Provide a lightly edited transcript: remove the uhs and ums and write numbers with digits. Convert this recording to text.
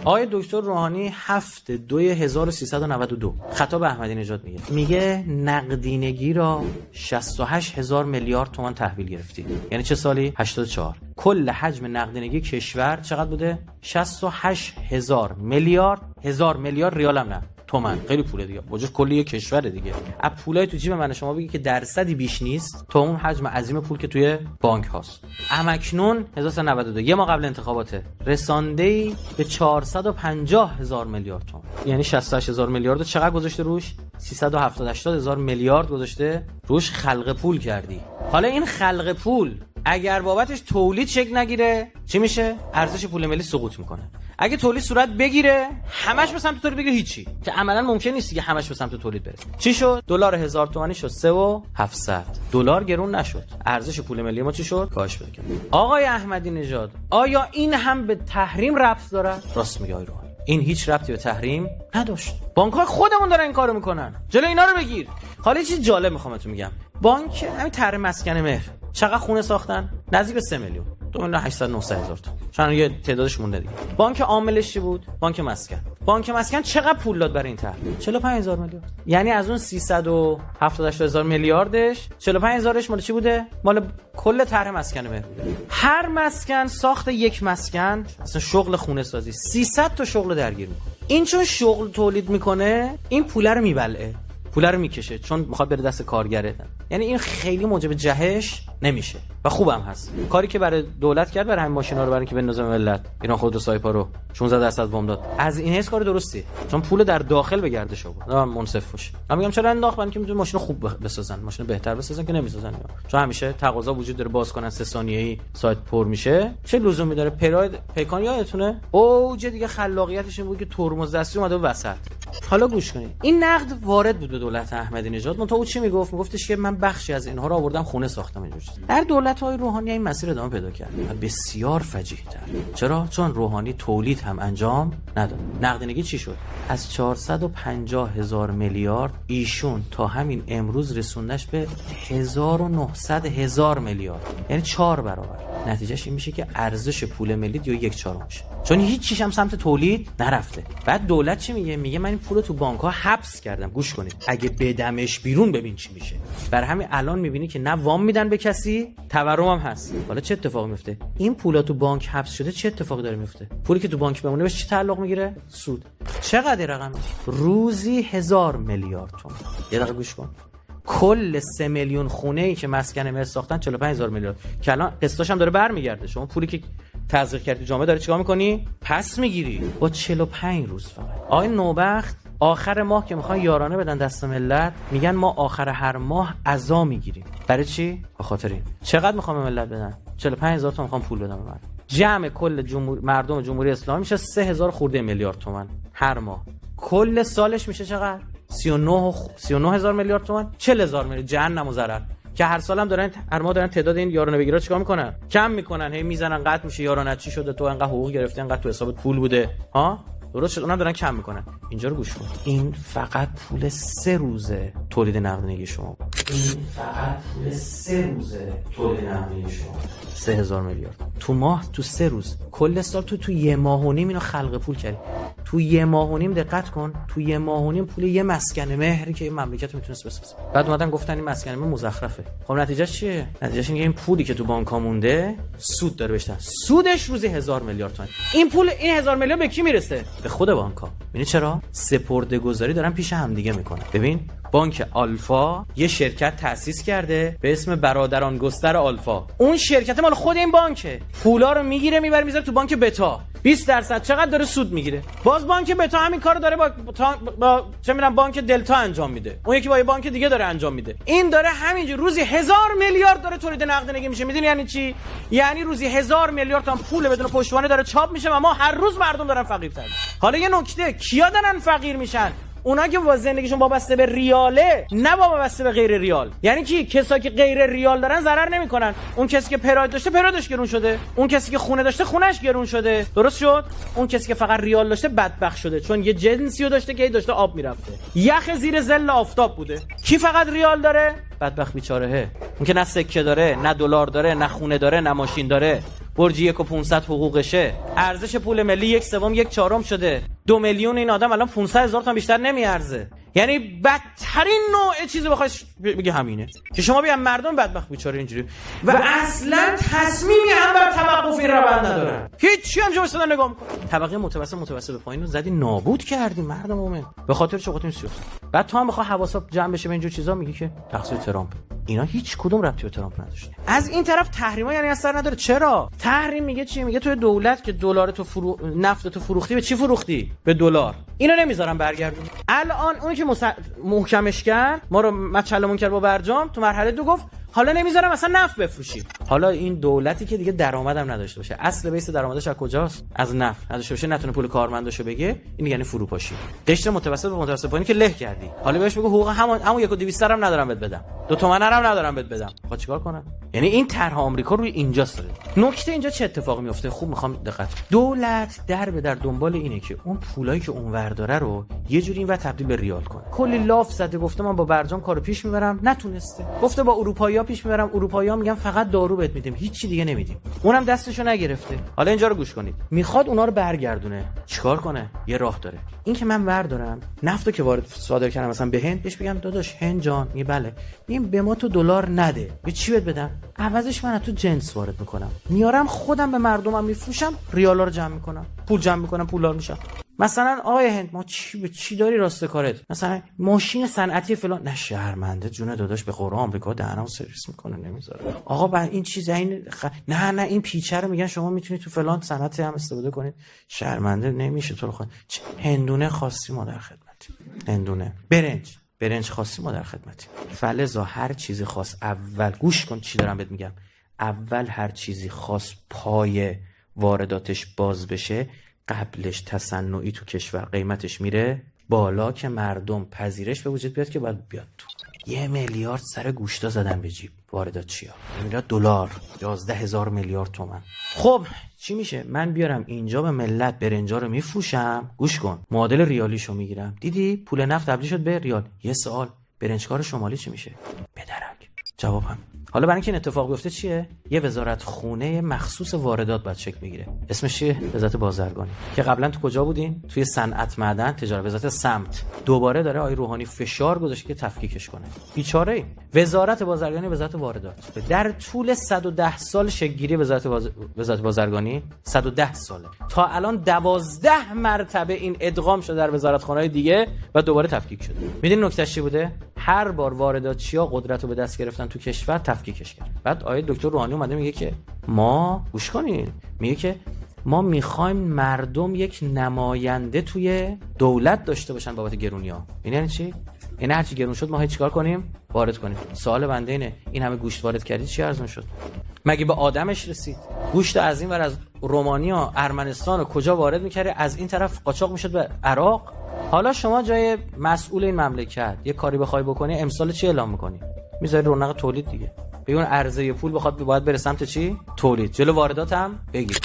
آقای دکتر روحانی 7/2/1392 خطاب احمدی نژاد میگه نقدینگی را 68,000 میلیارد تومان تحویل گرفتید. یعنی چه سالی؟ 84. کل حجم نقدینگی کشور چقدر بوده؟ 68,000 میلیارد. 1000 میلیارد ریال هم نه، تومن. خیلی پوله دیگه. وجود کلی کشور دیگه. از پولای تو جیب من شما بگی که درصدی بیش نیست تا اون حجم عظیم پول که توی بانک هاست. همکنون 1392 یه ماه قبل انتخابات رسانده‌ای به 450,000 میلیارد تومان. یعنی 68,000 میلیارد چقدر گذاشته روش؟ 370,000 میلیارد گذاشته روش. خلق پول کردی. حالا این خلق پول اگر بابتش تولید شکل نگیره چی میشه؟ ارزش پول ملی سقوط میکنه. اگه تولید صورت بگیره همش به سمت تولید بگیره هیچی، که عملا ممکن نیست که همش به سمت تولید بره. چی شد؟ دلار 1000 تومانی شد 3,700. دلار گرون نشد. ارزش پول ملی ما چی شد؟ کاهش پیدا کرد. آقای احمدی نژاد آیا این هم به تحریم ربط داره؟ راست میگه آقای روحانی. این هیچ ربطی به تحریم نداشت. بانک‌ها خودمون دارن این کارو میکنن. جلوی اینا رو بگیر. حالا چیز جالب میخوام بهتون میگم. بانک همین طرح مسکن مهر چقدر خونه ساختن؟ نزدیک به 3 میلیون. 2,800,000 تا. چون یه تعدادش مونده دیگه. بانک عاملش چی بود؟ بانک مسکن. بانک مسکن چقدر پول داد برای این طرح؟ 45,000 میلیارد. یعنی از اون 378,000 میلیاردش 45,000ش مال چی بوده؟ مال کل طرح مسکن مهر بوده. هر مسکن ساخت یک مسکن اصلا شغل خونه سازی 300 تا شغل درگیر میکنه. این چون شغل تولید میکنه این پول رو میبلعه، پول رو میکشه، چون میخواد بره دست کارگره. یعنی این خیلی موجب جهش نمیشه و خوبم هست. کاری که برای دولت کرد برای همین ماشینا رو برای اینکه بندازه ملت، ایران خودرو سایپا رو 16% وام داد، از این حیث کار درستی، چون پول در داخل به گردش آورد. من منصف باشه. من میگم چرا انداخت؟ برای اینکه میتونه ماشین خوب بسازن، ماشین بهتر بسازن که نمیسازن. چون همیشه تقاضا وجود داره، باز کنن 3 ثانیه‌ای سایت پر میشه. چه لزومی داره؟ پیکان یادتونه اوج دیگه خلاقیتش این بود که ترمز دستی اومده وسط. حالا گوش کنید. این نقد وارد بود به دولت احمدی نژاد. منتها او چی میگفتش که من بخشی از اینها رو آوردم خونه ساختم. اینجوری در دولت‌های روحانی این مسیر ادامه پیدا کرد و بسیار فجیح‌تر. چرا؟ چون روحانی تولید هم انجام نداد. نقدینگی چی شد؟ از 450,000 میلیارد ایشون تا همین امروز رسوندش به 1900,000 میلیارد، یعنی 4 برابر. نتیجهش این میشه که ارزش پول ملی یا 1/4 میشه، چون هیچ چیز هم سمت تولید نرفته. بعد دولت چی میگه؟ میگه من این پولو تو بانک‌ها حبس کردم. گوش کنید، اگه بدمش بیرون ببین چی میشه. برای همین الان میبینی که نه وام میدن به کسی، تورم هم هست. حالا چه اتفاقی میفته؟ این پولا تو بانک حبس شده، چه اتفاقی داره میفته؟ پولی که تو بانک بمونه بهش چی تعلق میگیره؟ سود. چقدر رقم؟ روزی 1000 میلیارد تومان. یه دقیقه گوش کن. کل 3 میلیون خونه‌ای که مسکن مهر ساختن 45,000 میلیارد که الان قسطاش هم داره برمیگرده. شما پولی که تزریق کردی جامعه داره چیکار میکنی؟ پس میگیری با 45 روز فقط. آقای نوبخت آخر ماه که میخوان یارانه بدن دست ملت، میگن ما آخر هر ماه عزا میگیریم. برای چی؟ به خاطر این. چقدر میخوام ملت بدن؟ 45,000 تومان میخوام پول بدم به مردم. جمع کل مردم جمهوری اسلامی میشه 3,000 خورده میلیارد تومان هر ماه. کل سالش میشه چقدر؟ 39,000 میلیارد تومان. 40,000 میلیارد جهنم و ضرر. که هر سال هم دارن، هر ماه دارن تعداد این یارانه بگیرا چیکار میکنن؟ کم میکنن، هی میزنن قطع میشه یارانه چی شده، تو انقدر حقوق گرفتی، انقدر تو حسابت پول بوده، ها؟ درست شد. اونم دارن کم میکنن. اینجا رو گوش کن. این فقط پول 3 روزه تولید نقدینگی شما. این فقط پول 3 روزه تولید نقدینگی شما. 3,000 میلیارد تو ماه، تو 3 روز. کل سال تو 1 ماه و نیم اینو خلق پول کردی. تو 1 ماه و نیم دقت کن، تو 1 ماه و نیم پول یه مسکن مهری که این مملکت میتونست بسازه. بعد اومدن گفتن این مسکن مهر مزخرفه. خب نتیجه چیه؟ نتیجهش اینه این پولی که تو بانک‌ها مونده سود داره بهش. سودش روزی 1000 میلیارد تومان. این پول، این 1000 میلیارد به کی میرسه؟ به خود بانک‌ها. ببین چرا؟ سپرده‌گذاری دارن پیش هم دیگه میکنن. ببین بانک آلفا یه شرکت تأسیس کرده به اسم برادران گستر آلفا. اون شرکت مال خود این بانکه. پولا رو میگیره میبره میذاره تو بانک بتا. 20% چقدر داره سود میگیره. باز بانک بتا همین کارو داره با چه میدونم بانک دلتا انجام میده. اون یکی با یه بانک دیگه داره انجام میده. این داره همینجوری روزی 1000 میلیارد داره تولید نقدینگی میشه. میدونی یعنی چی؟ یعنی روزی 1000 میلیارد تومان پول بدون پشتوانه داره چاپ میشه و ما هر روز مردم دارن فقیرتر. حالا یه نکته، کیا دارن فقیر میشن؟ اونا که با زندگیشون وابسته به ریاله، نه وابسته به غیر ریال. یعنی کی؟ کسایی که غیر ریال دارن ضرر نمیکنن. اون کسی که پراید داشته پرایدش گرون شده، اون کسی که خونه داشته خونش گرون شده. درست شد؟ اون کسی که فقط ریال داشته بدبخت شده، چون یه جنسیو داشته که داشته آب میرفته، یخ زیر ظل آفتاب بوده. کی فقط ریال داره؟ بدبخت بیچارهه. اون که نه سکه داره، نه دلار داره، نه خونه داره، نه ماشین داره. برج 1.500 حقوقشه، ارزش پول ملی 1/3 1/4 شده. 2 میلیون این آدم الان 500,000 تا بیشتر نمیارزه. یعنی بدترین نوع چیزی بخوای بگی همینه که شما بیان مردم بدبخت بیچاره اینجوری و اصلا تصمیمی هم بر توقف این روند ندارن. هیچی هم جواب دادن نگاه می‌کنه. طبقه متوسط به پایین رو زدی نابود کردی مردم مومن به خاطر چقاطین سیاست. بعد تو هم بخوای حواسات جمع بشه به اینجور چیزا میگی که تقصیر ترامپ. اینا هیچ کدوم ربطی به ترامپ نداشته. از این طرف تحریما یعنی اثر نداره. چرا؟ تحریم میگه چی؟ میگه تو دولت که دلار تو نفت تو فروختی به چی فروختی؟ به دلار. اینو نمیذارم برگردونی. الان اونی که محکمش کرد ما رو مچلمون کرد با برجام تو مرحله 2 گفت حالا نمیذارم اصلا نفت بفروشی. حالا این دولتی که دیگه درآمدم نداشته باشه، اصل بیس درآمدش از کجاست؟ از نفت نداشته باشه، نتونه پول کارمنداشو بگه، این یعنی فروپاشی. قشر متوسط به متوسط پایینی که له کردی. حالا بهش بگو حقوق همون 1.200 هم ندارم بهت بدم. 2 تومن هم ندارم بهت بدم. خب چیکار کنم؟ یعنی این طرح آمریکا روی اینجاست داره. نکته اینجا چه اتفاقی میفته؟ خوب میخوام دقت. دولت در به در دنبال اینه که اون پولایی که اونور داره رو یه جوری اینور تبدیل به ریال کنه. کلی لاف زده گفته من با برجام کارو پیش میبرم، نتونسته. گفته با اروپایی‌ها پیش میبرم، اروپایی‌ها میگن فقط دارو بهت میدیم، هیچ چی دیگه نمیدیم. اونم دستشو نگرفته. حالا اینجا رو گوش کنید. میخواد اونا رو برگردونه. چیکار کنه؟ یه راه داره. این که من بردارم نفتو که وارد صادر کردم مثلا به هند، بهش بگم داداش هند جان، میگه بله. میگم به ما تو دلار نده. به چی بهت بدم؟ عوضش من تو جنس وارد میکنم. میارم خودم به مردمم میفروشم، ریالا رو جمع میکنم. پول جمع میکنم، پولدار میشم. مثلا آقای هند ما چی داری راست کارت؟ مثلا ماشین صنعتی فلان. نه شرمنده جون داداش، به قرآن آمریکا دهنمو سرویس میکنه نمیذاره. آقا بعد این چیزا این نه این پیچه رو میگن شما میتونید تو فلان صنعتی هم استفاده کنید. شرمنده نمیشه تو رو خود. هندونه خاصی ما در خدمتی. هندونه برنج خاصی ما در خدمتی. فلزا هر چیزی خاص اول گوش کن چی دارم بهت میگم. اول هر چیزی خاص پای وارداتش باز بشه، قبلش تصنعی تو کشور قیمتش میره بالا که مردم پذیرش به وجود بیاد که باید بیاد تو. 1 میلیارد سر گوشتا زدن به جیب واردات چیا؟ میلیارد دلار، 11,000 میلیارد تومان. خب چی میشه؟ من بیارم اینجا به ملت برنجا رو میفروشم، گوش کن، معادل ریالیشو میگیرم. دیدی پول نفت تبدیل شد به ریال. یه سوال، برنجکار شمالی چی میشه؟ بدرک. جواب هم. حالا برای اینکه این اتفاق بیفته چیه؟ یه وزارت خونه مخصوص واردات باید شکل بگیره. اسمش چیه؟ وزارت بازرگانی. که قبلا تو کجا بودین؟ توی صنعت، معدن، تجارت. وزارت سمت دوباره داره آقای روحانی فشار گذاشته که تفکیکش کنه. بیچاره. وزارت بازرگانی، وزارت واردات. در طول 110 سال شکل‌گیری وزارت بازرگانی 110 ساله. تا الان 12 مرتبه این ادغام شده در وزارتخانه‌های دیگه و دوباره تفکیک شده. میدین نکتهش چی بوده؟ هر بار وارداتچی‌ها قدرت رو به دست گرفتن تو کشور تفکیکش کرد. بعد آقای دکتر روحانی اومده میگه که ما گوش کنین، میگه که ما میخوایم مردم یک نماینده توی دولت داشته باشن بابت گرونی‌ها. یعنی چی؟ یعنی هر چی گرون شد ما چیکار کنیم؟ وارد کنیم. سوال بنده اینه، این همه گوشت وارد کردید چی ارزون شد؟ مگه به آدمش رسید؟ گوشت از این ور از رومانیا، ارمنستان و کجا وارد می‌کرد، از این طرف قاچاق میشد به عراق. حالا شما جای مسئول این مملکت یه کاری بخوای بکنی، امسال چی اعلام می‌کنی؟ میذاری رونق تولید دیگه. بگون عرضه پول باید بره سمت چی؟ تولید. جلو واردات هم بگیر.